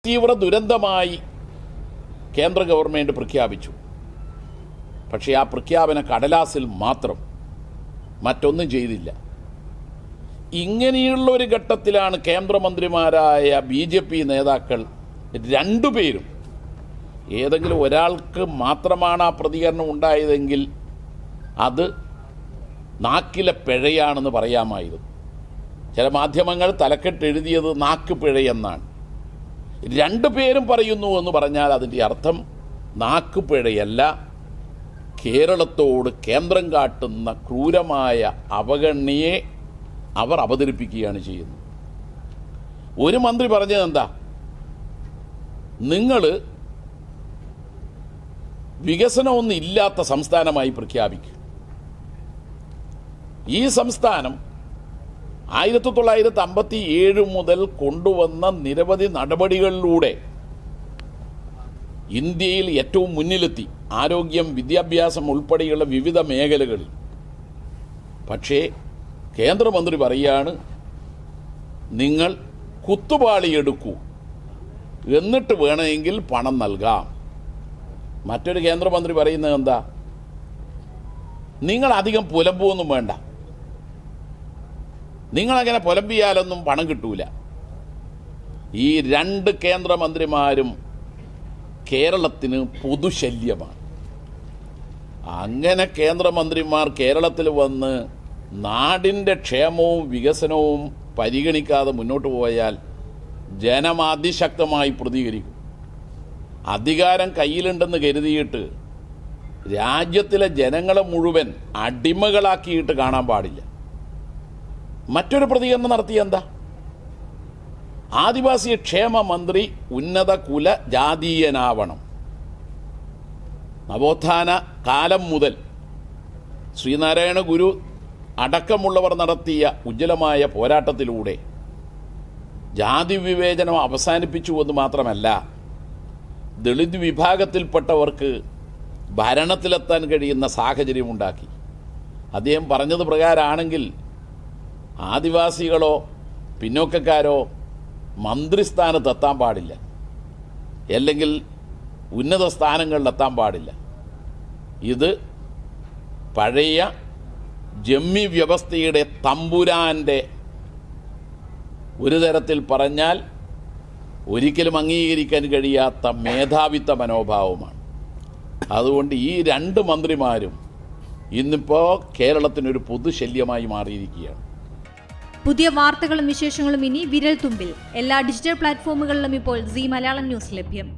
അതിതീവ്ര ദുരന്തമായി കേന്ദ്ര ഗവൺമെൻറ് പ്രഖ്യാപിച്ചു. പക്ഷേ ആ പ്രഖ്യാപന കടലാസിൽ മാത്രം, മറ്റൊന്നും ചെയ്തില്ല. ഇങ്ങനെയുള്ളൊരു ഘട്ടത്തിലാണ് കേന്ദ്രമന്ത്രിമാരായ BJP നേതാക്കൾ രണ്ടുപേരും, ഏതെങ്കിലും ഒരാൾക്ക് മാത്രമാണ് ആ പ്രതികരണം ഉണ്ടായതെങ്കിൽ അത് നാക്കിലെ പിഴയാണെന്ന് പറയാമായിരുന്നു. ചില മാധ്യമങ്ങൾ തലക്കെട്ടെഴുതിയത് നാക്ക് പിഴയെന്നാണ്. രണ്ടുപേരും പറയുന്നു എന്ന് പറഞ്ഞാൽ അതിൻ്റെ അർത്ഥം നാക്ക് പിഴയല്ല, കേരളത്തോട് കേന്ദ്രം കാട്ടുന്ന ക്രൂരമായ അവഗണനയെ അവർ അവതരിപ്പിക്കുകയാണ് ചെയ്യുന്നത്. ഒരു മന്ത്രി പറഞ്ഞത് എന്താ, നിങ്ങൾ വികസനമൊന്നും ഇല്ലാത്ത സംസ്ഥാനമായി പ്രഖ്യാപിക്കും. ഈ സംസ്ഥാനം 1957 മുതൽ കൊണ്ടുവന്ന നിരവധി നടപടികളിലൂടെ ഇന്ത്യയിൽ ഏറ്റവും മുന്നിലെത്തി, ആരോഗ്യം, വിദ്യാഭ്യാസം ഉൾപ്പെടെയുള്ള വിവിധ മേഖലകളിൽ. പക്ഷേ കേന്ദ്രമന്ത്രി പറയുകയാണ്, നിങ്ങൾ കുത്തുപാളിയെടുക്കൂ, എന്നിട്ട് വേണമെങ്കിൽ പണം നൽകാം. മറ്റൊരു കേന്ദ്രമന്ത്രി പറയുന്നത് എന്താ, നിങ്ങൾ അധികം പുലമ്പൊന്നും വേണ്ട, നിങ്ങളങ്ങനെ പുലമ്പിയാലൊന്നും പണം കിട്ടൂല. ഈ രണ്ട് കേന്ദ്രമന്ത്രിമാരും കേരളത്തിന് പൊതുശല്യമാണ്. അങ്ങനെ കേന്ദ്രമന്ത്രിമാർ കേരളത്തിൽ വന്ന് നാടിൻ്റെ ക്ഷേമവും വികസനവും പരിഗണിക്കാതെ മുന്നോട്ട് പോയാൽ ജനം അതിശക്തമായി പ്രതികരിക്കും. അധികാരം കയ്യിലുണ്ടെന്ന് കരുതിയിട്ട് രാജ്യത്തിലെ ജനങ്ങളെ മുഴുവൻ അടിമകളാക്കിയിട്ട് കാണാൻ പാടില്ല. മറ്റൊരു പ്രതികരണം നടത്തിയ എന്താ, ആദിവാസി ക്ഷേമ മന്ത്രി ഉന്നത കുല ജാതീയനാവണം. നവോത്ഥാന കാലം മുതൽ ശ്രീനാരായണ ഗുരു അടക്കമുള്ളവർ നടത്തിയ ഉജ്ജ്വലമായ പോരാട്ടത്തിലൂടെ ജാതി വിവേചനം അവസാനിപ്പിച്ചുവെന്ന് മാത്രമല്ല, ദളിത് വിഭാഗത്തിൽപ്പെട്ടവർക്ക് ഭരണത്തിലെത്താൻ കഴിയുന്ന സാഹചര്യമുണ്ടാക്കി. അദ്ദേഹം പറഞ്ഞത് പ്രകാരമാണെങ്കിൽ ആദിവാസികളോ പിന്നോക്കക്കാരോ മന്ത്രിസ്ഥാനത്തെത്താൻ പാടില്ല, അല്ലെങ്കിൽ ഉന്നത സ്ഥാനങ്ങളിലെത്താൻ പാടില്ല. ഇത് പഴയ ജമ്മി വ്യവസ്ഥയുടെ തമ്പുരാൻ്റെ, ഒരു തരത്തിൽ പറഞ്ഞാൽ ഒരിക്കലും അംഗീകരിക്കാൻ കഴിയാത്ത മേധാവിത്വ മനോഭാവമാണ്. അതുകൊണ്ട് ഈ രണ്ട് മന്ത്രിമാരും ഇന്നിപ്പോൾ കേരളത്തിനൊരു പൊതുശല്യമായി മാറിയിരിക്കുകയാണ്. പുതിയ വാർത്തകളും വിശേഷങ്ങളും ഇനി വിരൽ തുമ്പിൽ. എല്ലാ ഡിജിറ്റൽ പ്ലാറ്റ്ഫോമുകളിലും ഇപ്പോൾ സീ മലയാളം ന്യൂസ് ലഭ്യം.